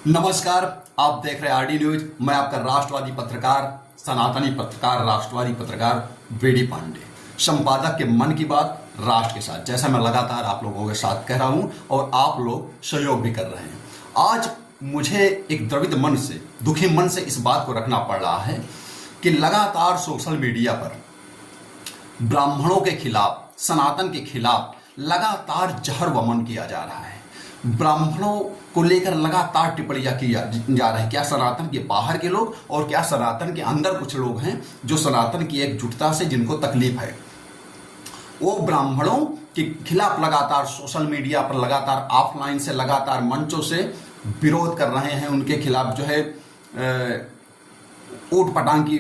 नमस्कार, आप देख रहे हैं आरडी न्यूज। मैं आपका राष्ट्रवादी पत्रकार, सनातनी पत्रकार, राष्ट्रवादी पत्रकार बीडी पांडे, संपादक के मन की बात राष्ट्र के साथ। जैसा मैं लगातार आप लोगों के साथ कह रहा हूं और आप लोग सहयोग भी कर रहे हैं। आज मुझे एक द्रवित मन से, दुखी मन से इस बात को रखना पड़ रहा है कि लगातार सोशल मीडिया पर ब्राह्मणों के खिलाफ, सनातन के खिलाफ लगातार जहर वमन किया जा रहा है। ब्राह्मणों को लेकर लगातार टिप्पणियां की जा रही है। क्या सनातन के बाहर के लोग और क्या सनातन के अंदर कुछ लोग हैं जो सनातन की एकजुटता से जिनको तकलीफ है, वो ब्राह्मणों के खिलाफ लगातार सोशल मीडिया पर, लगातार ऑफलाइन से, लगातार मंचों से विरोध कर रहे हैं। उनके खिलाफ जो है ऊट पटांग की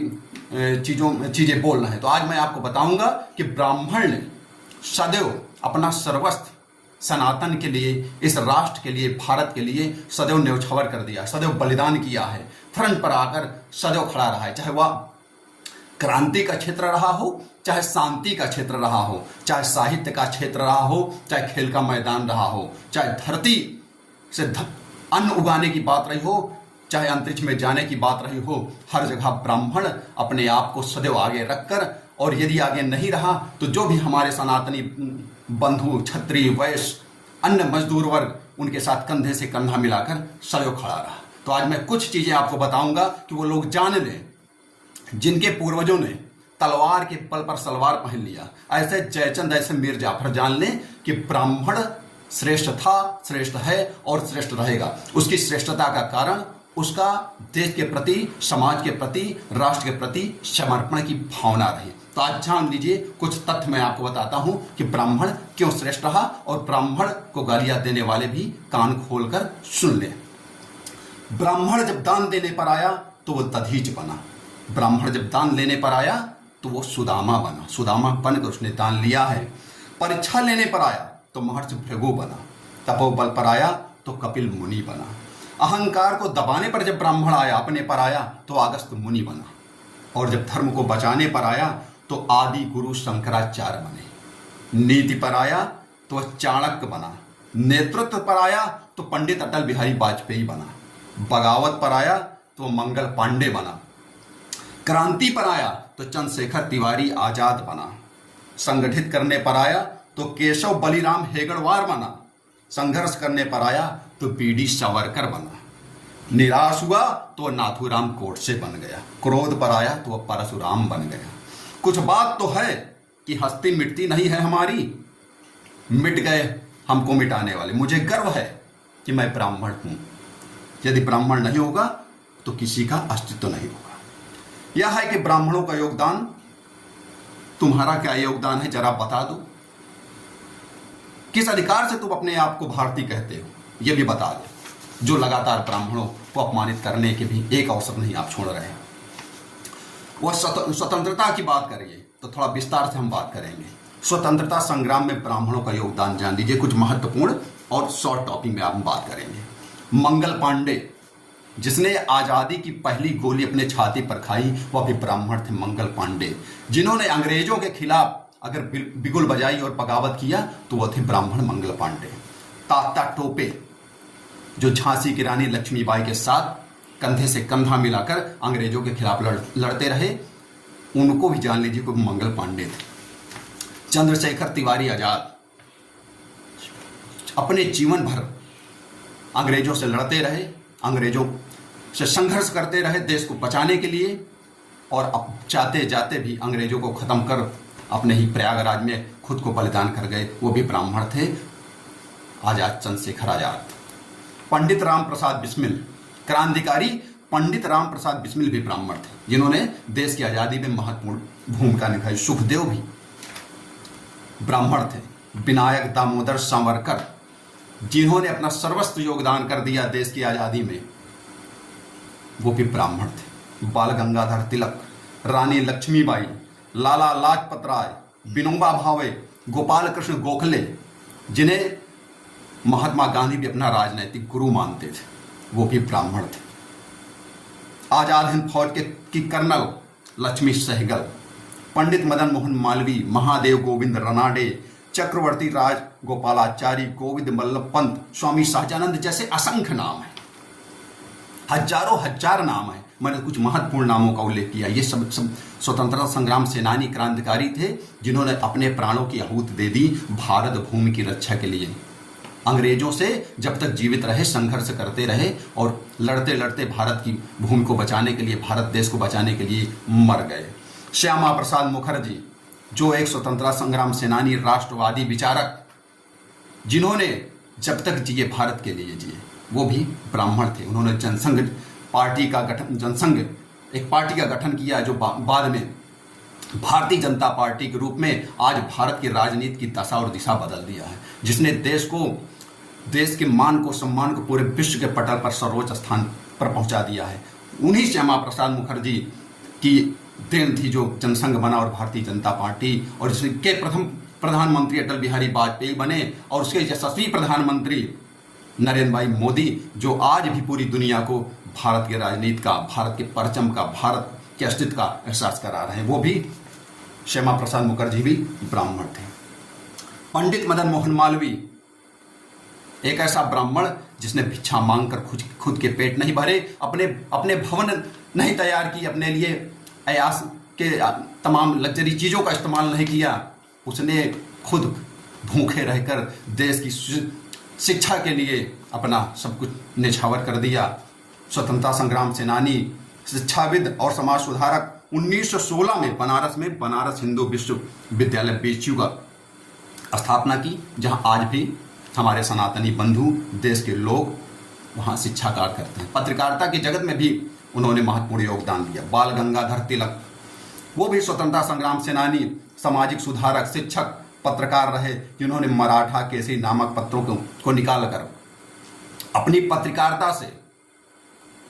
चीजें बोल रहे हैं। तो आज मैं आपको बताऊंगा कि ब्राह्मण ने सदैव अपना सर्वस्व सनातन के लिए, इस राष्ट्र के लिए, भारत के लिए सदैव न्यौछावर कर दिया, सदैव बलिदान किया है, फ्रंट पर आकर सदैव खड़ा रहा है। चाहे वह क्रांति का क्षेत्र रहा हो, चाहे शांति का क्षेत्र रहा हो, चाहे साहित्य का क्षेत्र रहा हो, चाहे खेल का मैदान रहा हो, चाहे धरती से अन्न उगाने की बात रही हो, चाहे अंतरिक्ष में जाने की बात रही हो, हर जगह ब्राह्मण अपने आप को सदैव आगे रखकर, और यदि आगे नहीं रहा तो जो भी हमारे सनातनी बंधु, क्षत्रिय, वैश्य, अन्य मजदूर वर्ग, उनके साथ कंधे से कंधा मिलाकर सदैव खड़ा रहा। तो आज मैं कुछ चीजें आपको बताऊंगा कि वो लोग जान लें जिनके पूर्वजों ने तलवार के बल पर सलवार पहन लिया। ऐसे जयचंद, ऐसे मीर जाफर जान लें कि ब्राह्मण श्रेष्ठ था, श्रेष्ठ है और श्रेष्ठ रहेगा। उसकी श्रेष्ठता का कारण उसका देश के प्रति, समाज के प्रति, राष्ट्र के प्रति समर्पण की भावना रही। तो आज जान लीजिए कुछ तथ्य मैं आपको बताता हूं कि ब्राह्मण क्यों श्रेष्ठ रहा, और ब्राह्मण को गालियां देने वाले भी कान खोलकर सुन ले। ब्राह्मण जब दान देने पर आया तो वो दधीच बना। ब्राह्मण जब दान लेने पर आया तो वो सुदामा बना। सुदामा बनकर उसने दान लिया है। परीक्षा लेने पर आया तो महर्षि भृगु बना। तपोबल पर आया तो कपिल मुनि बना। अहंकार को दबाने पर जब ब्राह्मण आया, अपने पर आया, तो अगस्त्य मुनि बना। और जब धर्म को बचाने पर आया तो आदि गुरु शंकराचार्य बने। नीति पर आया तो चाणक्य बना। नेतृत्व पर आया तो पंडित अटल बिहारी वाजपेयी बना। बगावत पर आया तो मंगल पांडे बना। क्रांति पर आया तो चंद्रशेखर तिवारी आजाद बना। संगठित करने पर आया तो केशव बलिराम हेगड़वार बना। संघर्ष करने पर आया तो बीडी सावरकर बना। निराश हुआ तो नाथूराम गोडसे बन गया। क्रोध पर आया तो वह परशुराम बन गया। कुछ बात तो है कि हस्ती मिटती नहीं है हमारी, मिट गए हमको मिटाने वाले। मुझे गर्व है कि मैं ब्राह्मण हूं। यदि ब्राह्मण नहीं होगा तो किसी का अस्तित्व नहीं होगा। यह है कि ब्राह्मणों का योगदान, तुम्हारा क्या योगदान है जरा बता दो। किस अधिकार से तुम अपने आप को भारतीय कहते हो, यह भी बता दो। जो लगातार ब्राह्मणों को अपमानित करने के भी एक अवसर नहीं आप छोड़ रहे हैं। वह स्वतंत्रता की बात करिए तो थोड़ा विस्तार से हम बात करेंगे। स्वतंत्रता संग्राम में ब्राह्मणों का योगदान जान लीजिए। कुछ महत्वपूर्ण और शॉर्ट टॉपिक में आप बात करेंगे। मंगल पांडे, जिसने आजादी की पहली गोली अपने छाती पर खाई, वह भी ब्राह्मण थे। मंगल पांडे, जिन्होंने अंग्रेजों के खिलाफ अगर बिगुल बजाई और बगावत किया तो वह थे ब्राह्मण मंगल पांडे। तात्या टोपे, जो झांसी की रानी लक्ष्मीबाई के साथ कंधे से कंधा मिलाकर अंग्रेजों के खिलाफ लड़ते रहे, उनको भी जान लीजिए कोई मंगल पांडे थे। चंद्रशेखर तिवारी आजाद अपने जीवन भर अंग्रेजों से लड़ते रहे, अंग्रेजों से संघर्ष करते रहे देश को बचाने के लिए, और अब जाते जाते भी अंग्रेजों को खत्म कर अपने ही प्रयागराज में खुद को बलिदान कर गए। वो भी ब्राह्मण थे, आजाद चंद्रशेखर आजाद। पंडित राम प्रसाद बिस्मिल, क्रांतिकारी पंडित राम प्रसाद बिस्मिल भी ब्राह्मण थे, जिन्होंने देश की आजादी में महत्वपूर्ण भूमिका निभाई। सुखदेव भी ब्राह्मण थे। विनायक दामोदर सावरकर, जिन्होंने अपना सर्वस्व योगदान कर दिया देश की आजादी में, वो भी ब्राह्मण थे। बाल गंगाधर तिलक, रानी लक्ष्मीबाई, लाला लाजपत राय, विनोबा भावे, गोपाल कृष्ण गोखले, जिन्हें महात्मा गांधी भी अपना राजनैतिक गुरु मानते थे, वो भी ब्राह्मण थे। आजाद हिंद फौज की कर्नल लक्ष्मी सहगल, पंडित मदन मोहन मालवीय, महादेव गोविंद रनाडे, चक्रवर्ती राज गोपालाचारी, गोविंद बल्लभ पंत, स्वामी सहजानंद जैसे असंख्य नाम हैं। हजारों हजार नाम है, मैंने कुछ महत्वपूर्ण नामों का उल्लेख किया। ये सब स्वतंत्रता संग्राम सेनानी, क्रांतिकारी थे जिन्होंने अपने प्राणों की आहुति दे दी भारत भूमि की रक्षा के लिए। अंग्रेजों से जब तक जीवित रहे संघर्ष करते रहे और लड़ते लड़ते भारत की भूमि को बचाने के लिए, भारत देश को बचाने के लिए मर गए। श्यामा प्रसाद मुखर्जी जो एक स्वतंत्रता संग्राम सेनानी, राष्ट्रवादी विचारक, जिन्होंने जब तक जिए भारत के लिए जिए, वो भी ब्राह्मण थे। उन्होंने जनसंघ पार्टी का गठन, जनसंघ एक पार्टी का गठन किया जो बाद में भारतीय जनता पार्टी के रूप में आज भारत की राजनीति की दशा और दिशा बदल दिया है, जिसने देश के मान को, सम्मान को पूरे विश्व के पटल पर सर्वोच्च स्थान पर पहुंचा दिया है। उन्हीं श्यामा प्रसाद मुखर्जी की देन थी जो जनसंघ बना और भारतीय जनता पार्टी, और जिसके प्रथम प्रधानमंत्री अटल बिहारी वाजपेयी बने और उसके यशस्वी प्रधानमंत्री नरेंद्र भाई मोदी, जो आज भी पूरी दुनिया को भारत की राजनीति का, भारत के परचम का, भारत के अस्तित्व का एहसास करा रहे हैं। वो भी श्यामा प्रसाद मुखर्जी भी ब्राह्मण थे। पंडित मदन मोहन मालवीय एक ऐसा ब्राह्मण जिसने भिक्षा मांगकर खुद के पेट नहीं भरे, अपने भवन नहीं तैयार की, अपने लिए अयास के तमाम लग्जरी चीज़ों का इस्तेमाल नहीं किया। उसने खुद भूखे रहकर देश की शिक्षा के लिए अपना सब कुछ न्यौछावर कर दिया। स्वतंत्रता संग्राम सेनानी, शिक्षाविद और समाज सुधारक, 1916 में बनारस हिंदू विश्वविद्यालय बीएचयू का स्थापना की, जहां आज भी हमारे सनातनी बंधु, देश के लोग वहां शिक्षा कार्य करते हैं। पत्रकारिता की जगत में भी उन्होंने महत्वपूर्ण योगदान दिया। बाल गंगाधर तिलक, वो भी स्वतंत्रता संग्राम सेनानी, सामाजिक सुधारक, शिक्षक, पत्रकार रहे, जिन्होंने मराठा केसरी नामक पत्रों को निकालकर अपनी पत्रकारिता से,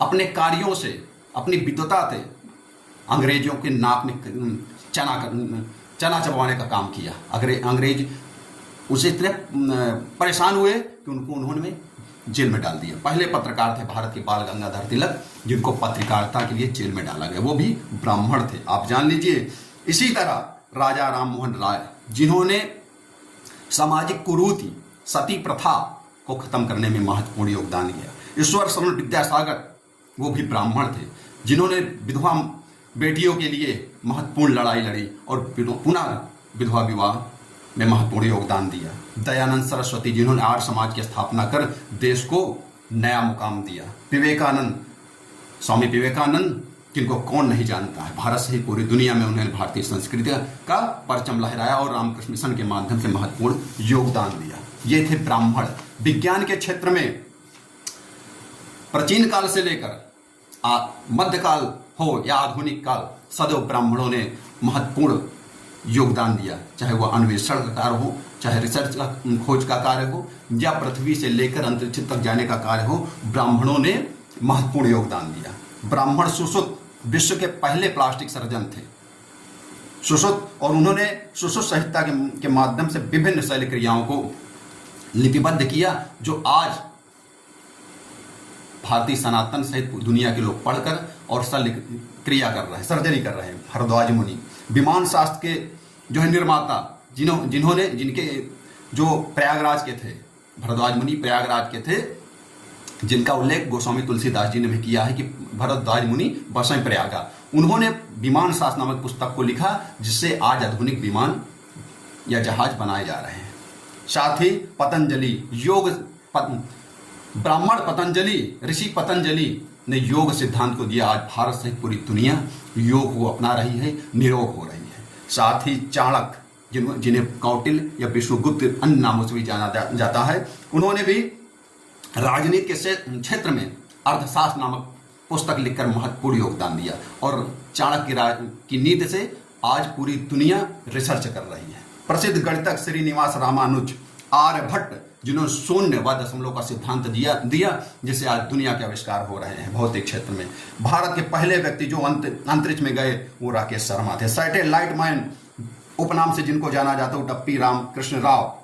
अपने कार्यों से, अपनी विद्वता से अंग्रेजों के नाक में चना चबवाने का काम किया। अंग्रेज उसे इतने परेशान हुए कि उन्होंने जेल में डाल दिया। पहले पत्रकार थे भारत के बाल गंगाधर तिलक, जिनको पत्रकारिता के लिए जेल में डाला गया। वो भी ब्राह्मण थे, आप जान लीजिए। इसी तरह राजा राम मोहन राय, जिन्होंने सामाजिक कुरीति, सती प्रथा को खत्म करने में महत्वपूर्ण योगदान दिया। ईश्वर समण विद्यासागर, वो भी ब्राह्मण थे, जिन्होंने विधवा बेटियों के लिए महत्वपूर्ण लड़ाई लड़ी और पुनः विधवा विवाह में महत्वपूर्ण योगदान दिया। दयानंद सरस्वती, जिन्होंने आर्य समाज की स्थापना कर देश को नया मुकाम दिया। विवेकानंद, स्वामी विवेकानंद, जिनको कौन नहीं जानता है, भारत से ही पूरी दुनिया में उन्होंने भारतीय संस्कृति का परचम लहराया और रामकृष्ण मिशन के माध्यम से महत्वपूर्ण योगदान दिया। ये थे ब्राह्मण। विज्ञान के क्षेत्र में प्राचीन काल से लेकर मध्यकाल हो या आधुनिक काल, सदैव ब्राह्मणों ने महत्वपूर्ण योगदान दिया। चाहे वह अन्वेषण का कार्य हो, चाहे रिसर्च का, खोज का कार्य हो, या पृथ्वी से लेकर अंतरिक्ष तक जाने का कार्य हो, ब्राह्मणों ने महत्वपूर्ण योगदान दिया। ब्राह्मण सुश्रुत विश्व के पहले प्लास्टिक सर्जन थे, सुश्रुत, और उन्होंने सुश्रुत संहिता के माध्यम से विभिन्न शैल क्रियाओं को लिपिबद्ध किया, जो आज भारतीय सनातन सहित दुनिया के लोग पढ़कर और शैल क्रिया कर रहे हैं, सर्जरी कर रहे हैं। भारद्वाज मुनि विमान शास्त्र के जो है निर्माता, जिनके जो प्रयागराज के थे, भारद्वाज मुनि प्रयागराज के थे, जिनका उल्लेख गोस्वामी तुलसीदास जी ने भी किया है कि भारद्वाज मुनि बसई प्रयागा। उन्होंने विमान शास्त्र नामक पुस्तक को लिखा, जिससे आज आधुनिक विमान या जहाज बनाए जा रहे हैं। साथ ही पतंजलि, ब्राह्मण पतंजलि, ऋषि पतंजलि ने योग सिद्धांत को दिया। आज भारत सहित पूरी दुनिया योग को अपना रही है, निरोग हो रही है। साथ ही चाणक्य, जिन्हें कौटिल्य या विष्णुगुप्त अन्य नामों से भी जाना जाता है, उन्होंने भी राजनीति के क्षेत्र में अर्थशास्त्र नामक पुस्तक लिखकर महत्वपूर्ण योगदान दिया। और चाणक्य की नीति से आज पूरी दुनिया रिसर्च कर रही है। प्रसिद्ध गणितज्ञ श्रीनिवास रामानुज, आर्यभट्ट, जिन्होंने शून्य व दशमलव का सिद्धांत दिया, जिससे आज दुनिया के आविष्कार हो रहे हैं भौतिक क्षेत्र में। भारत के पहले व्यक्ति जो अंतरिक्ष में गए वो राकेश शर्मा थे। सैटेलाइट मैन उपनाम से जिनको जाना जाता है, टप्पी राम कृष्ण राव।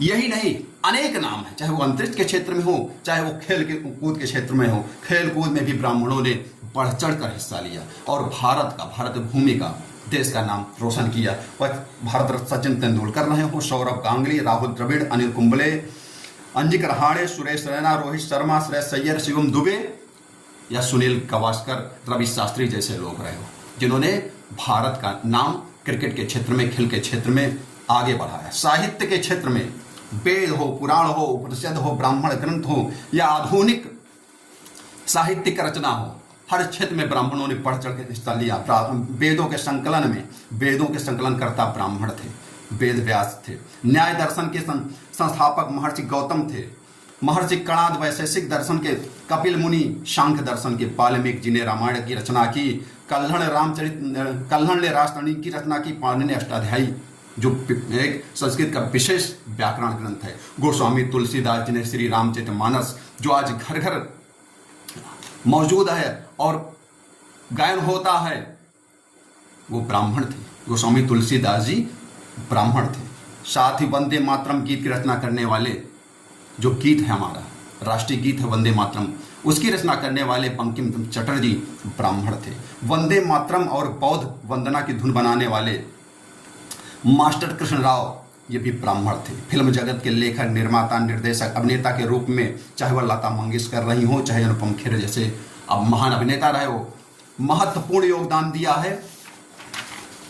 यही नहीं, अनेक नाम है, चाहे वो अंतरिक्ष के क्षेत्र में हो, चाहे वो खेल कूद के क्षेत्र में हो। खेल कूद में भी ब्राह्मणों ने बढ़ चढ़ कर हिस्सा लिया और भारत भूमि का, देश का नाम रोशन किया। वह भारत रत्न सचिन तेंदुलकर रहे हो, सौरभ गांगुली, राहुल द्रविड़, अनिल कुंबले, अंजिक रहाणे, सुरेश रैना, रोहित शर्मा, श्रेयस अय्यर, शिवम दुबे या सुनील गावस्कर, रवि शास्त्री जैसे लोग रहे हो, जिन्होंने भारत का नाम क्रिकेट के क्षेत्र में, खेल के क्षेत्र में आगे बढ़ाया। साहित्य के क्षेत्र में वेद हो, पुराण हो, उपनिषद हो, ब्राह्मण ग्रंथ हो या आधुनिक साहित्यिक रचना हो, हर क्षेत्र में ब्राह्मणों ने बढ़ चढ़ के हिस्सा लिया। वेदों के संकलन में, वेदों के संकलनकर्ता ब्राह्मण थे, वेद व्यास थे। न्याय दर्शन के संस्थापक महर्षि गौतम थे। महर्षि कणाद वैशेषिक दर्शन के, कपिल मुनि सांख्य दर्शन के, वाल्मीकि जी ने रामायण की रचना की, कल्हण ने रासतरणी की रचना की, पाणिनि ने अष्टाध्यायी जो एक संस्कृत का विशेष व्याकरण ग्रंथ है, गोस्वामी तुलसीदास जी ने श्री रामचरितमानस जो आज घर घर मौजूद है और गायन होता है, वो ब्राह्मण थे। गोस्वामी तुलसीदास जी ब्राह्मण थे। साथ ही वंदे मातरम गीत की रचना करने वाले, जो गीत है हमारा राष्ट्रीय गीत है वंदे मातरम, उसकी रचना करने वाले बंकिम चटर्जी ब्राह्मण थे। वंदे मातरम और बौद्ध वंदना की धुन बनाने वाले मास्टर कृष्ण राव, ये भी ब्राह्मण थे। फिल्म जगत के लेखक, निर्माता, निर्देशक, अभिनेता के रूप में चाहे वह लता मंगेशकर रही हो, चाहे अनुपम खेर जैसे अब महान अभिनेता रहे हो, महत्वपूर्ण योगदान दिया है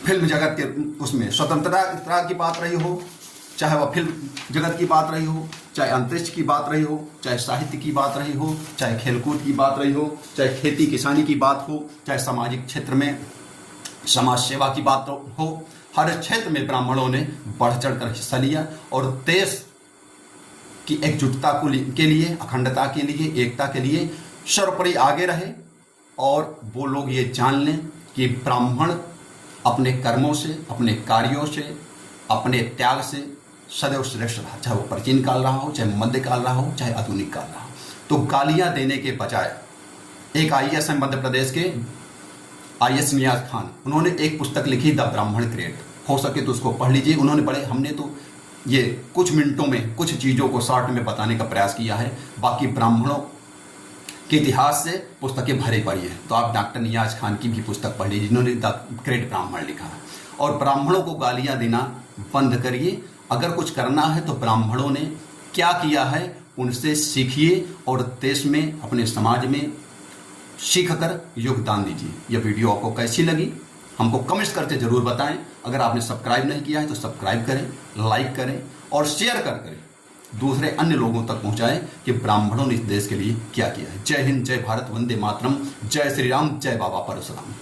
फिल्म जगत के उसमें। स्वतंत्रता की बात रही हो, चाहे वह फिल्म जगत की बात रही हो, चाहे अंतरिक्ष की बात रही हो, चाहे साहित्य की बात रही हो, चाहे खेलकूद की बात रही हो, चाहे खेती किसानी की बात हो, चाहे सामाजिक क्षेत्र में समाज सेवा की बात हो, हर क्षेत्र में ब्राह्मणों ने बढ़ चढ़ कर हिस्सा लिया और देश की एकजुटता के लिए, अखंडता के लिए, एकता के लिए सर्वोपरि आगे रहे। और वो लोग ये जान लें कि ब्राह्मण अपने कर्मों से, अपने कार्यों से, अपने त्याग से सदैव श्रेष्ठ रहा, चाहे वो प्राचीन काल रहा हो, चाहे मध्यकाल रहा हो, चाहे आधुनिक काल रहा हो। तो गालियां देने के बजाय एक IAS है मध्य प्रदेश के, IAS नियाज खान, उन्होंने एक पुस्तक लिखी द ब्राह्मण क्रिएट, हो सके तो उसको पढ़ लीजिए। उन्होंने बड़े, हमने तो ये कुछ मिनटों में कुछ चीज़ों को शॉर्ट में बताने का प्रयास किया है, बाकी ब्राह्मणों के इतिहास से पुस्तकें भरी पड़ी है। तो आप डॉक्टर नियाज खान की भी पुस्तक पढ़ लीजिए, जिन्होंने द ग्रेट ब्राह्मण लिखा है। और ब्राह्मणों को गालियाँ देना बंद करिए। अगर कुछ करना है तो ब्राह्मणों ने क्या किया है उनसे सीखिए और देश में, अपने समाज में सीख कर योगदान दीजिए। यह वीडियो आपको कैसी लगी हमको कमेंट्स करके जरूर बताएं। अगर आपने सब्सक्राइब नहीं किया है तो सब्सक्राइब करें, लाइक करें और शेयर करें, दूसरे अन्य लोगों तक पहुंचाएं कि ब्राह्मणों ने इस देश के लिए क्या किया है। जय हिंद, जय भारत, वंदे मातरम, जय श्री राम, जय बाबा परशुराम।